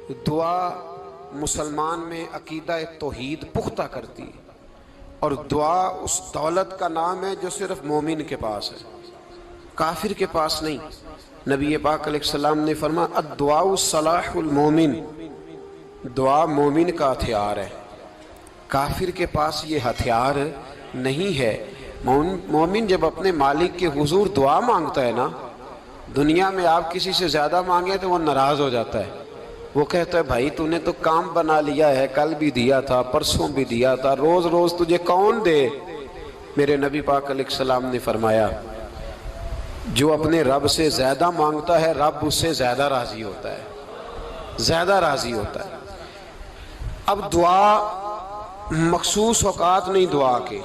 دعا مسلمان میں عقیدہ توحید پختہ کرتی ہے، اور دعا اس دولت کا نام ہے جو صرف مومن کے پاس ہے، کافر کے پاس نہیں۔ نبی پاک علیہ السلام نے فرمایا الدعاء صلاح المومن، دعا مومن کا ہتھیار ہے، کافر کے پاس یہ ہتھیار نہیں ہے۔ مومن جب اپنے مالک کے حضور دعا مانگتا ہے نا، دنیا میں آپ کسی سے زیادہ مانگے تو وہ ناراض ہو جاتا ہے، وہ کہتا ہے بھائی تو نے تو کام بنا لیا ہے، کل بھی دیا تھا، پرسوں بھی دیا تھا، روز روز تجھے کون دے؟ میرے نبی پاک علیہ السلام نے فرمایا جو اپنے رب سے زیادہ مانگتا ہے رب اس سے زیادہ راضی ہوتا ہے، زیادہ راضی ہوتا ہے۔ اب دعا مخصوص اوقات نہیں دعا کے،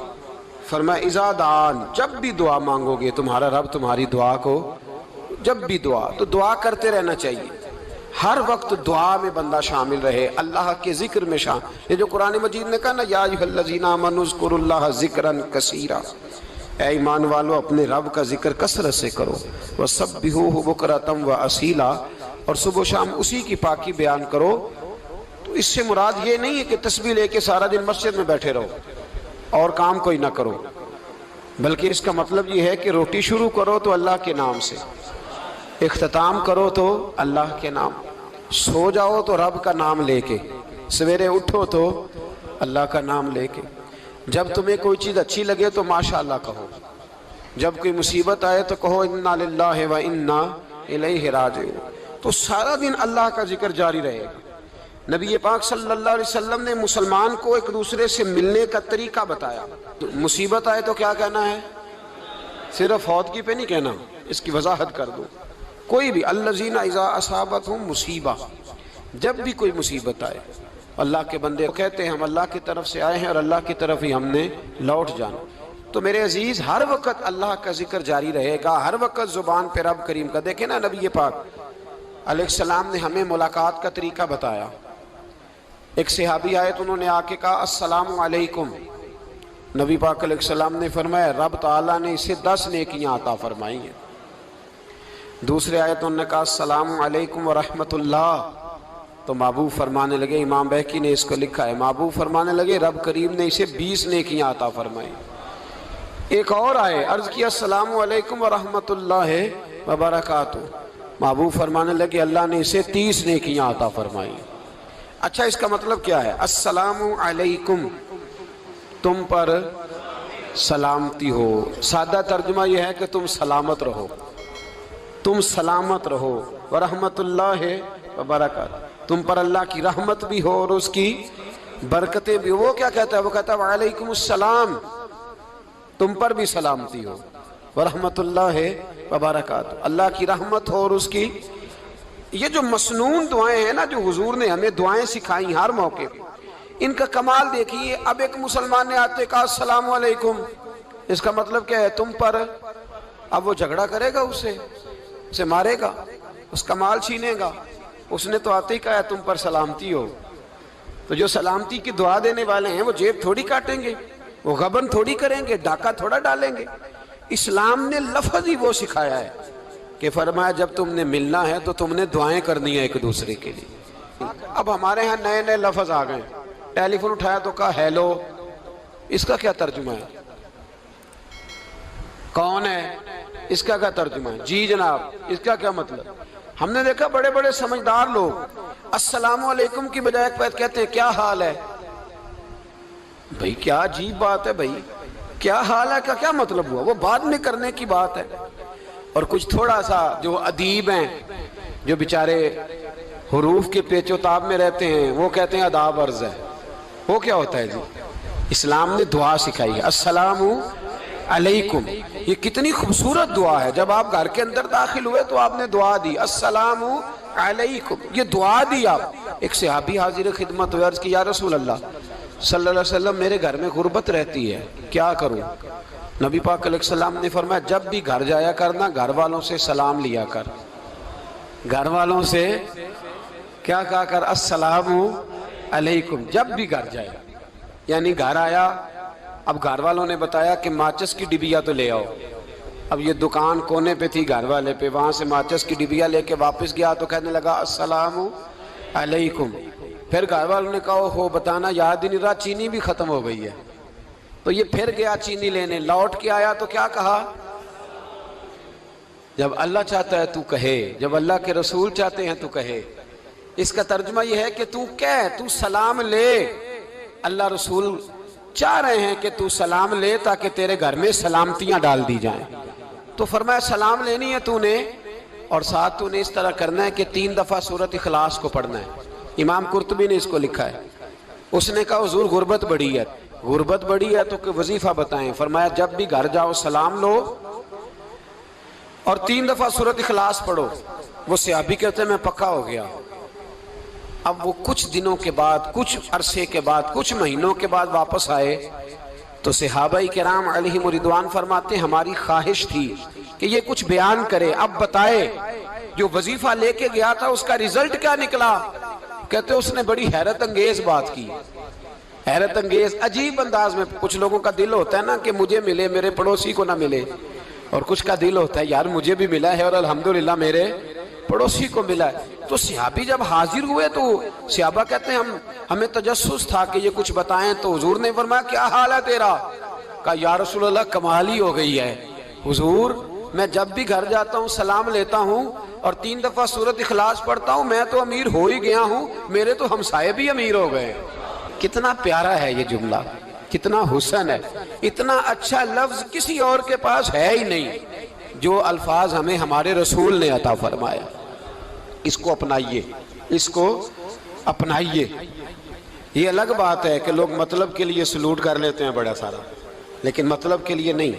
فرمایا اذا دعان، جب بھی دعا مانگو گے تمہارا رب تمہاری دعا کو، جب بھی دعا تو دعا کرتے رہنا چاہیے، ہر وقت دعا میں بندہ شامل رہے، اللہ کے ذکر میں شامل۔ یہ جو قرآن مجید نے کہا نا یا ایھا الذین آمنوا اذکروا اللہ ذکرا کثیرا، اے ایمان والو اپنے رب کا ذکر کثرت سے کرو، وسبحوہ بکرۃ واصیلا، اور صبح و شام اسی کی پاکی بیان کرو۔ تو اس سے مراد یہ نہیں ہے کہ تسبیح لے کے سارا دن مسجد میں بیٹھے رہو اور کام کوئی نہ کرو، بلکہ اس کا مطلب یہ ہے کہ روٹی شروع کرو تو اللہ کے نام سے، اختتام کرو تو اللہ کے نام، سو جاؤ تو رب کا نام لے کے، سویرے اٹھو تو اللہ کا نام لے کے، جب تمہیں کوئی چیز اچھی لگے تو ماشاءاللہ کہو، جب کوئی مصیبت آئے تو کہو انا للہ و انا الیہ راجعون۔ تو سارا دن اللہ کا ذکر جاری رہے گا۔ نبی پاک صلی اللہ علیہ وسلم نے مسلمان کو ایک دوسرے سے ملنے کا طریقہ بتایا۔ مصیبت آئے تو کیا کہنا ہے؟ صرف فوتگی پہ نہیں کہنا، اس کی وضاحت کر دو۔ کوئی بھی الذین اذا اصابتہم مصیبہ، جب بھی کوئی مصیبت آئے، اللہ کے بندے کہتے ہیں ہم اللہ کی طرف سے آئے ہیں اور اللہ کی طرف ہی ہم نے لوٹ جانا۔ تو میرے عزیز ہر وقت اللہ کا ذکر جاری رہے گا، ہر وقت زبان پہ رب کریم کا۔ دیکھیں نا نبی پاک علیہ السلام نے ہمیں ملاقات کا طریقہ بتایا۔ ایک صحابی آئے تو انہوں نے آ کے کہا السلام علیکم، نبی پاک علیہ السلام نے فرمایا رب تعالیٰ نے اسے 10 نیکیاں عطا فرمائی ہیں۔ دوسرے آئے تو انہوں نے کہا السلام علیکم ورحمۃ اللہ، تو محبوب فرمانے لگے، امام بہقی نے اس کو لکھا ہے، محبوب فرمانے لگے رب کریم نے اسے 20 نیکیاں عطا فرمائی۔ ایک اور آئے، عرض کیا السلام علیکم ورحمۃ اللہ وبرکاتہ، محبوب فرمانے لگے اللہ نے اسے 30 نیکیاں عطا فرمائی۔ اچھا اس کا مطلب کیا ہے؟ السلام علیکم، تم پر سلامتی ہو، سادہ ترجمہ یہ ہے کہ تم سلامت رہو، تم سلامت رہو، ورحمۃ اللہ وبرکاتہ، تم پر اللہ کی رحمت بھی ہو اور اس کی برکتیں بھی ہو۔ وہ کیا کہتا ہے؟ وہ کہتا ہے وعلیکم السلام، تم پر بھی سلامتی ہو، ورحمۃ اللہ وبرکاتہ، اللہ کی رحمت ہو اور اس کی۔ یہ جو مسنون دعائیں ہیں نا جو حضور نے ہمیں دعائیں سکھائیں ہر موقع پہ، ان کا کمال دیکھیے۔ اب ایک مسلمان نے آتے کہا السلام علیکم، اس کا مطلب کیا ہے؟ تم پر۔ اب وہ جھگڑا کرے گا اسے مارے گا، اس کا مال چھینے گا؟ اس نے تو آتے ہی کہا تم پر سلامتی ہو۔ تو جو سلامتی کی دعا دینے والے ہیں وہ جیب تھوڑی کاٹیں گے، وہ غبن تھوڑی کریں گے، ڈاکہ تھوڑا ڈالیں گے۔ اسلام نے لفظ ہی وہ سکھایا ہے کہ فرمایا جب تم نے ملنا ہے تو تم نے دعائیں کرنی ہیں ایک دوسرے کے لیے۔ اب ہمارے ہاں نئے نئے لفظ آ گئے، ٹیلی فون اٹھایا تو کہا ہیلو، اس کا کیا ترجمہ ہے؟ کون ہے؟ اس کا کیا ترجمہ ہے؟ جی جناب، اس کا کیا مطلب؟ ہم نے دیکھا بڑے بڑے سمجھدار لوگ السلام علیکم کی بجائے کہتے ہیں کیا حال ہے؟ بھئی کیا عجیب بات ہے، بھئی کیا حال ہے کا کیا مطلب ہوا؟ وہ بعد میں کرنے کی بات ہے۔ اور کچھ تھوڑا سا جو ادیب ہیں، جو بیچارے حروف کے پیچ و تاب میں رہتے ہیں، وہ کہتے ہیں آداب عرض ہے۔ وہ کیا ہوتا ہے جی؟ اسلام نے دعا سکھائی ہے السلام علیکم، یہ کتنی خوبصورت دعا ہے۔ جب آپ گھر کے اندر داخل ہوئے تو آپ نے دعا دی السلام علیکم، یہ دعا دی آپ۔ ایک صحابی حاضر خدمت ہوئے، عرض کی یا رسول اللہ صلی اللہ علیہ وسلم میرے گھر میں غربت رہتی ہے، کیا کروں؟ نبی پاک علیہ السلام نے فرمایا جب بھی گھر جایا کرنا گھر والوں سے سلام لیا کر، گھر والوں سے کیا کہا کر؟ السلام علیکم، جب بھی گھر جائے۔ یعنی گھر آیا، اب گھر والوں نے بتایا کہ ماچس کی ڈبیا تو لے آؤ۔ اب یہ دکان کونے پہ تھی گھر والے پہ، وہاں سے ماچس کی ڈبیا لے کے واپس گیا تو کہنے لگا السلام علیکم. پھر گھر والوں نے کہا ہو بتانا یاد ہی نہیں رہا، چینی بھی ختم ہو گئی ہے. تو یہ پھر گیا چینی لینے، لوٹ کے آیا تو کیا کہا؟ جب اللہ چاہتا ہے تو کہے، جب اللہ کے رسول چاہتے ہیں تو کہے. اس کا ترجمہ یہ ہے کہ تو کہہ، تو سلام لے. اللہ رسول چاہ رہے ہیں کہ تو سلام لے تاکہ تیرے گھر میں سلامتیاں ڈال دی جائیں. تو فرمایا سلام لینی ہے تو نے، اور ساتھ تو نے اس طرح کرنا ہے کہ 3 دفعہ سورۃ اخلاص کو پڑھنا ہے. امام قرطبی نے اس کو لکھا ہے. اس نے کہا حضور غربت بڑی ہے. غربت بڑی ہے تو کہ وظیفہ بتائیں. فرمایا جب بھی گھر جاؤ سلام لو اور 3 دفعہ سورۃ اخلاص پڑھو. وہ صحابی کہتے ہیں میں پکا ہو گیا. اب وہ کچھ دنوں کے بعد، کچھ عرصے کے بعد، کچھ مہینوں کے بعد واپس آئے تو صحابہ کرام علیہم رضوان فرماتے ہیں ہماری خواہش تھی کہ یہ کچھ بیان کرے، اب بتائے جو وظیفہ لے کے گیا تھا اس کا رزلٹ کیا نکلا. کہتے اس نے بڑی حیرت انگیز بات کی، حیرت انگیز عجیب انداز میں. کچھ لوگوں کا دل ہوتا ہے نا کہ مجھے ملے میرے پڑوسی کو نہ ملے، اور کچھ کا دل ہوتا ہے یار مجھے بھی ملا ہے اور الحمدللہ میرے پڑوسی کو ملا ہے. تو صحابی جب حاضر ہوئے تو صحابہ کہتے ہیں ہمیں تجسس تھا کہ یہ کچھ بتائیں. تو حضور نے فرمایا کیا حال ہے تیرا؟ کہا یا رسول اللہ کمال ہی ہو گئی ہے حضور، میں جب بھی گھر جاتا ہوں سلام لیتا ہوں اور 3 دفعہ سورۃ اخلاص پڑھتا ہوں. میں تو امیر ہو ہی گیا ہوں، میرے تو ہمسائے بھی امیر ہو گئے. کتنا پیارا ہے یہ جملہ، کتنا حسن ہے. اتنا اچھا لفظ کسی اور کے پاس ہے ہی نہیں جو الفاظ ہمیں ہمارے رسول نے عطا فرمایا. اس کو اپنائیے، اس کو اپنائیے. یہ الگ بات ہے کہ لوگ مطلب کے لیے سلوٹ کر لیتے ہیں بڑا سارا، لیکن مطلب کے لیے نہیں.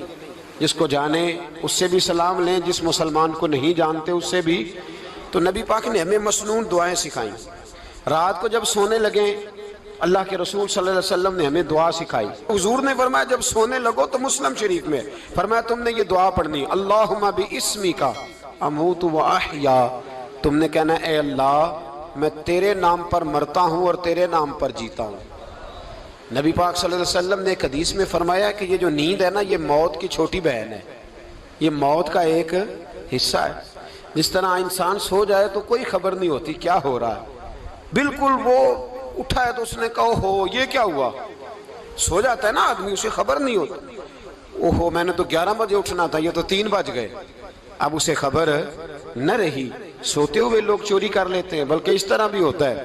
جس کو جانے اس سے بھی سلام لیں، جس مسلمان کو نہیں جانتے اس سے بھی. تو نبی پاک نے ہمیں مسنون دعائیں سکھائیں. رات کو جب سونے لگیں اللہ کے رسول صلی اللہ علیہ وسلم نے ہمیں دعا سکھائی. حضور نے فرمایا جب سونے لگو تو مسلم شریف میں فرمایا تم نے یہ دعا پڑھنی، اللہم باسمک اموت و احیا. تم نے کہنا اے اللہ میں تیرے نام پر مرتا ہوں اور تیرے نام پر جیتا ہوں. نبی پاک صلی اللہ علیہ وسلم نے ایک حدیث میں فرمایا کہ یہ جو نیند ہے نا یہ موت کی چھوٹی بہن ہے، یہ موت کا ایک حصہ ہے. جس طرح انسان سو جائے تو کوئی خبر نہیں ہوتی کیا ہو رہا ہے، بالکل وہ اٹھا ہے تو اس نے کہا ہو یہ کیا ہوا. سو جاتا ہے نا آدمی، اسے خبر نہیں ہوتی. اوہو میں نے تو 11 بجے اٹھنا تھا، یہ تو 3 بج گئے. اب اسے خبر نہ رہی. سوتے ہوئے لوگ چوری کر لیتے ہیں، بلکہ اس طرح بھی ہوتا ہے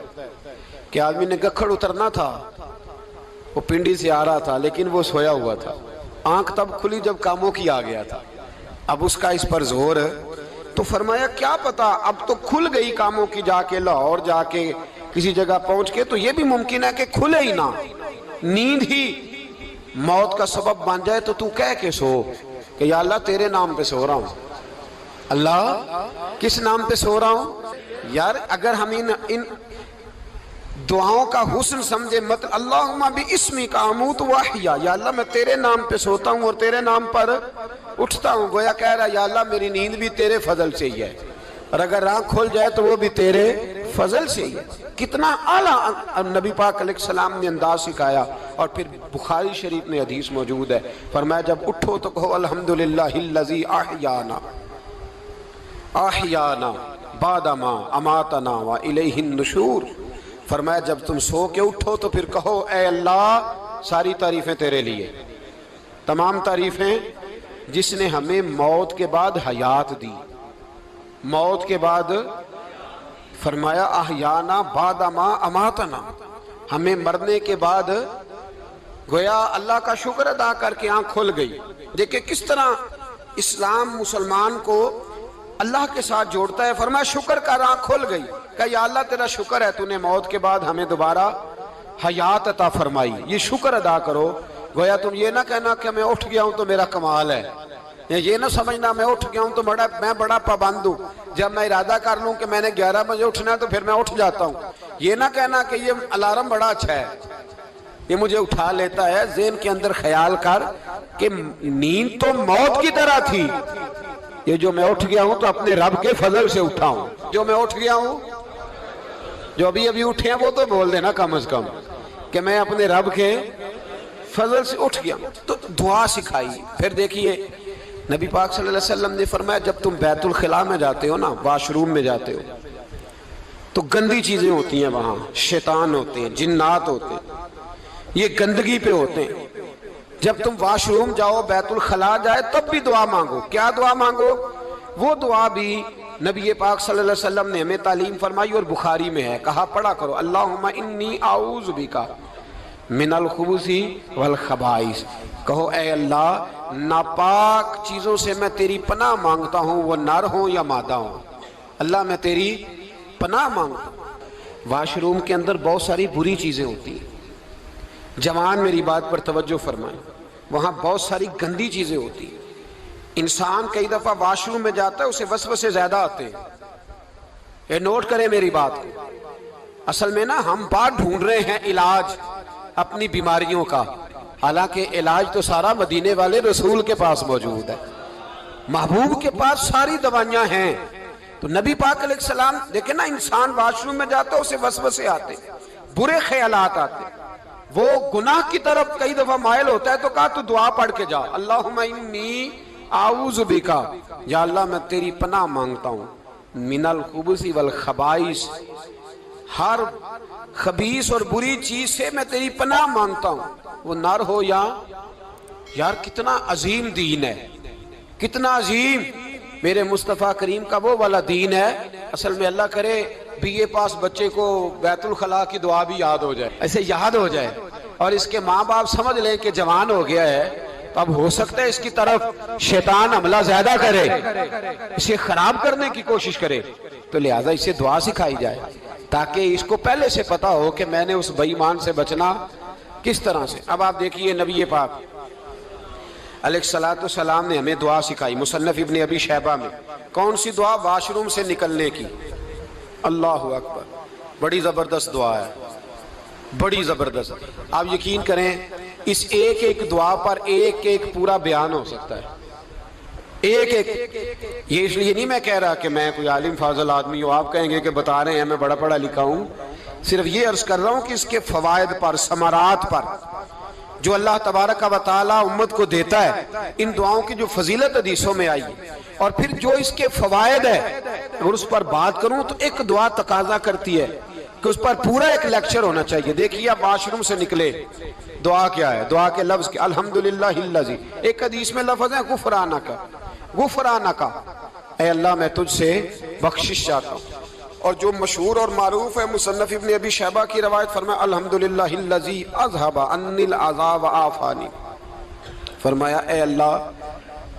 کہ آدمی نے گکھڑ اترنا تھا، وہ پنڈی سے آ رہا تھا لیکن وہ سویا ہوا تھا. آنکھ تب کھلی جب کاموں کی آ گیا تھا. اب اس کا اس پر زور، تو فرمایا کیا پتا اب تو کھل گئی کاموں کی، جا کے لاہور جا کے کسی جگہ پہنچ کے. تو یہ بھی ممکن ہے کہ کھلے ہی نہ، نیند ہی موت کا سبب بن جائے. تو کہہ کے سو کہ یا اللہ تیرے نام پہ سو رہا ہوں. اللہ کس نام پہ سو رہا ہوں؟ یار اگر ہم ان دعاؤں کا حسن سمجھے، مت اللہم باسمک اموت و احیا، یا اللہ میں تیرے نام پہ سوتا ہوں اور تیرے نام پر اٹھتا ہوں. گویا کہہ رہا یا اللہ میری نیند بھی تیرے فضل سے ہی ہے، اور اگر آنکھ کھل جائے تو وہ بھی تیرے فضل سے ہی ہے. کتنا اعلیٰ نبی پاک علیہ السلام نے انداز سکھایا. اور پھر بخاری شریف میں حدیث موجود ہے، فرمایا جب اٹھو تو کہو الحمدللہ الذی احیانا احیانا بعد ما اماتنا والیہ النشور. فرمایا جب تم سو کے اٹھو تو پھر کہو اے اللہ ساری تعریفیں تیرے لیے، تمام تعریفیں جس نے ہمیں موت کے بعد حیات دی. موت کے بعد فرمایا احیانا بعد ما اماتنا، ہمیں مرنے کے بعد گویا اللہ کا شکر ادا کر کے آنکھ کھل گئی. دیکھیں کس طرح اسلام مسلمان کو اللہ کے ساتھ جوڑتا ہے. فرمایا شکر کر، آنکھ کھل گئی. کہا یا اللہ تیرا شکر ہے تو نے موت کے بعد ہمیں دوبارہ حیات عطا فرمائی، یہ شکر ادا کرو. گویا تم یہ نہ کہنا کہ میں اٹھ گیا ہوں تو میرا کمال ہے، یہ نہ سمجھنا میں اٹھ گیا ہوں تو میں بڑا پابند ہوں، جب میں ارادہ کر لوں کہ میں نے 11 بجے اٹھنا ہے تو پھر میں اٹھ جاتا ہوں. یہ نہ کہنا کہ یہ الارم بڑا اچھا ہے، یہ مجھے اٹھا لیتا ہے. ذہن کے اندر خیال کر کہ نیند تو موت کی طرح تھی، یہ جو میں اٹھ گیا ہوں تو اپنے رب کے فضل سے اٹھا ہوں. جو میں اٹھ گیا ہوں، جو ابھی اٹھے ہیں وہ تو بول دینا کم از کم کہ میں اپنے رب کے فضل سے اٹھ گیا. تو دعا سکھائی. پھر دیکھیے نبی پاک صلی اللہ علیہ وسلم نے فرمایا جب تم بیت الخلاء میں جاتے ہو نا، واش روم میں جاتے ہو، تو گندی چیزیں ہوتی ہیں وہاں، شیطان ہوتے ہیں، جنات ہوتے ہیں، یہ گندگی پہ ہوتے ہیں۔ جب تم واش روم جاؤ، بیت الخلا جائے، تب بھی دعا مانگو۔ کیا دعا مانگو؟ وہ دعا بھی نبی پاک صلی اللہ علیہ وسلم نے ہمیں تعلیم فرمائی اور بخاری میں ہے، کہا پڑھا کرو اللہم انی اعوذ بک من الخبث والخبائث۔ کہو اے اللہ ناپاک چیزوں سے میں تیری پناہ مانگتا ہوں، وہ نر ہوں یا مادہ ہوں۔ اللہ میں تیری پناہ مانگتا ہوں۔ واش روم کے اندر بہت ساری بری چیزیں ہوتی ہیں، جوان میری بات پر توجہ فرمائیں، وہاں بہت ساری گندی چیزیں ہوتی ہیں۔ انسان کئی دفعہ واش روم میں جاتا ہے، اسے وسوسے زیادہ آتے ہیں، یہ نوٹ کریں میری بات کو۔ اصل میں نا ہم بات ڈھونڈ رہے ہیں علاج اپنی بیماریوں کا، حالانکہ علاج تو سارا مدینے والے رسول کے پاس موجود ہے، محبوب کے پاس ساری دوائیاں ہیں۔ تو نبی پاک علیہ السلام دیکھیں نا، انسان واش روم میں جاتا ہے، اسے وسوسے آتے، برے خیالات آتے، وہ گناہ کی طرف کئی دفعہ مائل ہوتا ہے، تو کہا تو دعا پڑھ کے جا اللہم انی اعوذ بک، یا اللہ میں تیری پناہ مانگتا ہوں من الخبث والخبائث، ہر خبیث اور بری چیز سے میں تیری پناہ مانگتا ہوں، وہ نر ہو یا یار کتنا عظیم دین ہے، کتنا عظیم میرے مصطفیٰ کریم کا وہ والا دین ہے۔ اصل میں اللہ کرے بی اے پاس بچے کو بیت الخلا کی دعا بھی یاد ہو جائے، ایسے یاد ہو جائے، اور اس کے ماں باپ سمجھ لیں کہ جوان ہو گیا ہے، تو اب ہو سکتا ہے اس کی طرف شیطان حملہ زیادہ کرے، اسے خراب کرنے کی کوشش کرے، تو لہٰذا اسے دعا سکھائی جائے تاکہ اس کو پہلے سے پتا ہو کہ میں نے اس بے ایمان سے بچنا کس طرح سے۔ اب آپ دیکھیے نبی پاک علیہ السلام نے ہمیں دعا سکھائی، مصنف ابن ابی شیبہ میں۔ کون سی دعا؟ واش روم سے نکلنے کی۔ اللہ اکبر، بڑی زبردست دعا ہے، بڑی زبردست۔ آپ یقین کریں اس ایک ایک دعا پر ایک ایک پورا بیان ہو سکتا ہے، ایک ایک۔ یہ اس لیے نہیں میں کہہ رہا کہ میں کوئی عالم فاضل آدمی ہوں، آپ کہیں گے کہ بتا رہے ہیں میں بڑا پڑھا لکھا ہوں، صرف یہ عرض کر رہا ہوں کہ اس کے فوائد پر، ثمرات پر جو اللہ تبارک و تعالی امت کو دیتا ہے، ان دعاؤں کی جو فضیلت حدیثوں میں آئی ہے، اور پھر جو اس کے فوائد ہے، اگر اس پر بات کروں تو ایک دعا تقاضا کرتی ہے کہ اس پر پورا ایک لیکچر ہونا چاہیے۔ دیکھیے آپ واش روم سے نکلے، دعا کیا ہے؟ دعا کے لفظ کے الحمدللہ الذی، ایک حدیث میں لفظ ہے غفرانک، غفرانک، اے اللہ میں تجھ سے بخشش چاہتا ہوں۔ اور جو مشہور اور معروف ہے مصنف ابن ابی شیبہ کی روایت، فرمایا الحمدللہ الذی اذھب عنی العذا وعافانی، فرمایا اے اللہ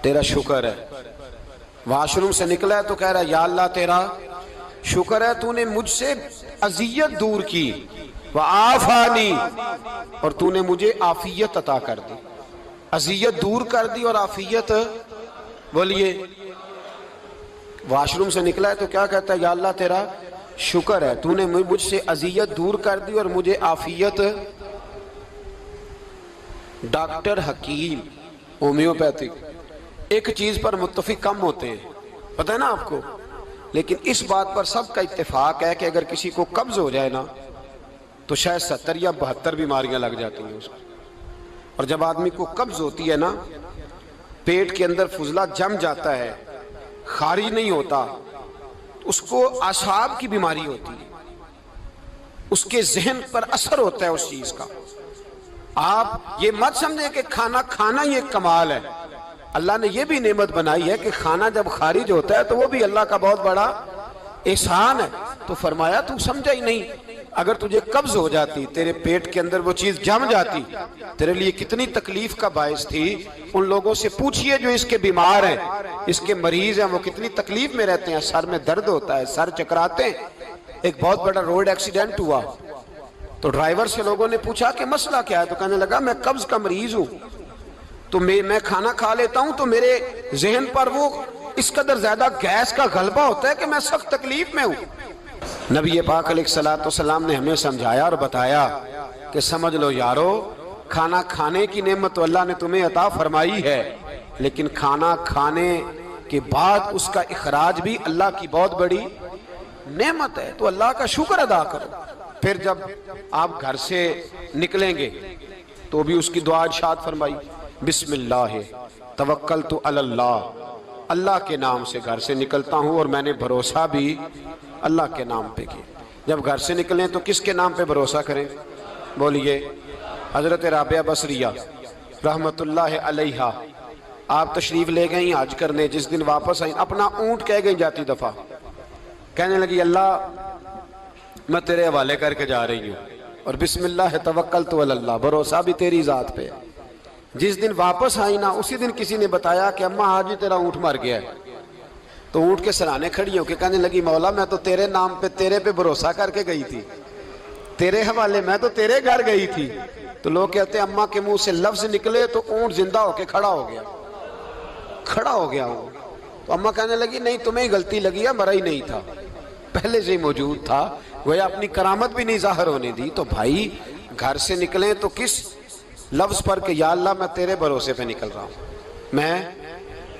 تیرا شکر ہے۔ واش روم سے نکلا ہے تو کہہ رہا ہے یا اللہ تیرا شکر ہے، تو نے مجھ سے اذیت دور کی، وعافانی، اور تو نے مجھے عافیت عطا کر دی، اذیت دور کر دی اور عافیت۔ بولیے واش روم سے نکلا ہے تو کیا کہتا ہے؟ یا اللہ تیرا شکر ہے، تو نے مجھ سے اذیت دور کر دی اور مجھے عافیت۔ ڈاکٹر حکیم ہومیوپیتھک ایک چیز پر متفق کم ہوتے ہیں، پتہ ہے نا آپ کو، لیکن اس بات پر سب کا اتفاق ہے کہ اگر کسی کو قبض ہو جائے نا تو شاید 70 یا 72 بیماریاں لگ جاتی ہیں اس کو۔ اور جب آدمی کو قبض ہوتی ہے نا، پیٹ کے اندر فضلہ جم جاتا ہے، خارج نہیں ہوتا، اس کو اعصاب کی بیماری ہوتی ہے، اس کے ذہن پر اثر ہوتا ہے اس چیز کا۔ آپ یہ مت سمجھیں کہ کھانا کھانا ہی ایک کمال ہے، اللہ نے یہ بھی نعمت بنائی ہے کہ کھانا جب خارج ہوتا ہے تو وہ بھی اللہ کا بہت بڑا احسان ہے۔ تو فرمایا تو سمجھا ہی نہیں، اگر تجھے قبض ہو جاتی، تیرے پیٹ کے اندر وہ چیز جم جاتی، تیرے لیے کتنی تکلیف کا باعث تھی۔ ان لوگوں سے پوچھئے جو اس کے بیمار ہیں، اس کے مریض ہیں، وہ کتنی تکلیف میں رہتے ہیں، سر میں درد ہوتا ہے، سر چکراتے ہیں۔ ایک بہت بڑا روڈ ایکسیڈنٹ ہوا تو ڈرائیور سے لوگوں نے پوچھا کہ مسئلہ کیا ہے، تو کہنے لگا میں قبض کا مریض ہوں، تو میں کھانا کھا لیتا ہوں تو میرے ذہن پر وہ اس قدر زیادہ گیس کا غلبہ ہوتا ہے کہ میں سخت تکلیف میں ہوں۔ نبی پاک علیہ السلام نے ہمیں سمجھایا اور بتایا کہ سمجھ لو یارو، کھانا کھانے کی نعمت تو اللہ نے تمہیں عطا فرمائی ہے، لیکن کھانا کھانے کے بعد اس کا اخراج بھی اللہ کی بہت بڑی نعمت ہے، تو اللہ کا شکر ادا کرو۔ پھر جب آپ گھر سے نکلیں گے تو بھی اس کی دعا ارشاد فرمائی، بسم اللہ توکلت علی اللہ، اللہ کے نام سے گھر سے نکلتا ہوں اور میں نے بھروسہ بھی اللہ کے نام پہ کیا۔ جب گھر سے نکلیں تو کس کے نام پہ بھروسہ کریں؟ بولیے۔ حضرت رابعہ بصریہ رحمت اللہ علیہا، آپ تشریف لے گئیں حج کرنے، جس دن واپس آئیں اپنا اونٹ کہہ گئیں جاتی دفعہ، کہنے لگی اللہ میں تیرے حوالے کر کے جا رہی ہوں، اور بسم اللہ توکلت علی اللہ، بھروسہ بھی تیری ذات پہ۔ جس دن واپس آئی نا اسی دن کسی نے بتایا کہ اماں آج ہی تیرا اونٹ مر گیا ہے، تو اونٹ کے سرانے کھڑی ہو کے کہنے لگی مولا میں تو تیرے نام پہ تیرے پہ بھروسہ کر کے گئی تھی، تیرے حوالے، میں تو تیرے گھر گئی تھی۔ تو لوگ کہتے ہیں اماں کے منہ سے لفظ نکلے تو اونٹ زندہ ہو کے کھڑا ہو گیا، کھڑا ہو گیا وہ۔ تو اماں کہنے لگی نہیں تمہیں ہی غلطی لگی ہے، مرا ہی نہیں تھا، پہلے سے ہی موجود تھا، وہ اپنی کرامت بھی نہیں ظاہر ہونے دی۔ تو بھائی گھر سے نکلیں تو کس لفظ پر کہ یا اللہ میں تیرے بھروسے پہ نکل رہا ہوں، میں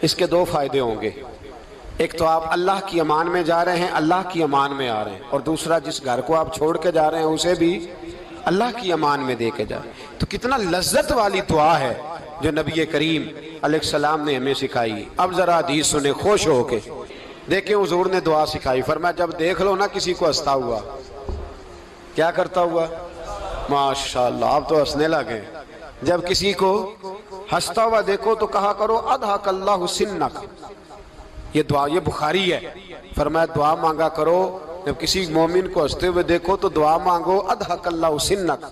اس کے دو فائدے ہوں گے، ایک تو آپ اللہ کی امان میں جا رہے ہیں، اللہ کی امان میں آ رہے ہیں، اور دوسرا جس گھر کو آپ چھوڑ کے جا رہے ہیں اسے بھی اللہ کی امان میں دے کے جائیں۔ تو کتنا لذت والی دعا ہے جو نبی کریم علیہ السلام نے ہمیں سکھائی۔ اب ذرا حدیث سنیں خوش ہو کے، دیکھیں حضور نے دعا سکھائی، فرمایا جب دیکھ لو نا کسی کو ہنستا ہوا، کیا کرتا ہوا؟ ماشاءاللہ آپ تو ہنسنے لگے۔ جب کسی کو ہنستا ہوا دیکھو تو کہا کرو اضحک اللہ سنک، یہ دعا یہ بخاری ہے، فرمایا دعا مانگا کرو جب کسی مومن کو ہنستے ہوئے دیکھو تو دعا مانگو اضحک اللہ سنک،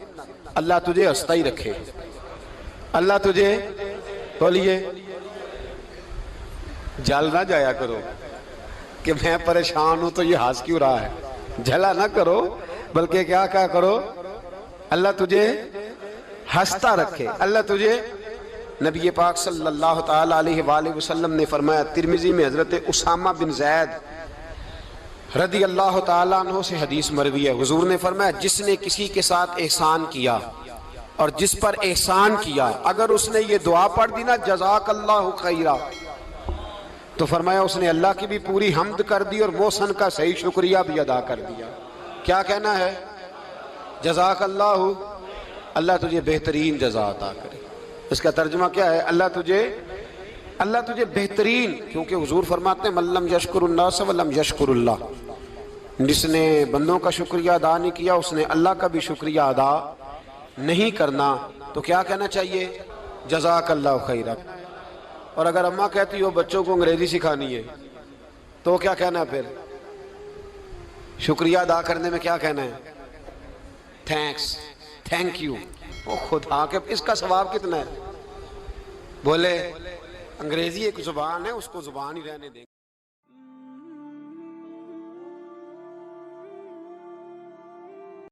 اللہ تجھے ہنستا ہی رکھے، اللہ تجھے، بولیے، جل نہ جایا کرو کہ میں پریشان ہوں تو یہ ہنس کیوں رہا ہے، جھلا نہ کرو، بلکہ کیا کہا کرو اللہ تجھے ہنستا رکھے، اللہ تجھے۔ نبی پاک صلی اللہ تعالی علیہ وآلہ وسلم نے فرمایا، ترمذی میں حضرت اسامہ بن زید رضی اللہ تعالیٰ عنہ سے حدیث مروی ہے، حضور نے فرمایا جس نے کسی کے ساتھ احسان کیا اور جس پر احسان کیا، اگر اس نے یہ دعا پڑھ دی نا جزاک اللہ خیرہ، تو فرمایا اس نے اللہ کی بھی پوری حمد کر دی اور محسن کا صحیح شکریہ بھی ادا کر دیا۔ کیا کہنا ہے؟ جزاک اللہ، اللہ تجھے بہترین جزا عطا کرے۔ اس کا ترجمہ کیا ہے؟ اللہ تجھے بہترین، کیونکہ حضور فرماتے ہیں من لم یشکر الناس ولم یشکر اللہ، جس نے بندوں کا شکریہ ادا نہیں کیا اس نے اللہ کا بھی شکریہ ادا نہیں کرنا۔ تو کیا کہنا چاہیے؟ جزاک اللہ خیرہ۔ اور اگر اماں کہتی ہو بچوں کو انگریزی سکھانی ہے تو کیا کہنا ہے پھر؟ شکریہ ادا کرنے میں کیا کہنا ہے؟ Thanks, thank you. وہ خدا کے اس کا ثواب کتنا ہے؟ بولے انگریزی ایک زبان ہے، اس کو زبان ہی رہنے دیں۔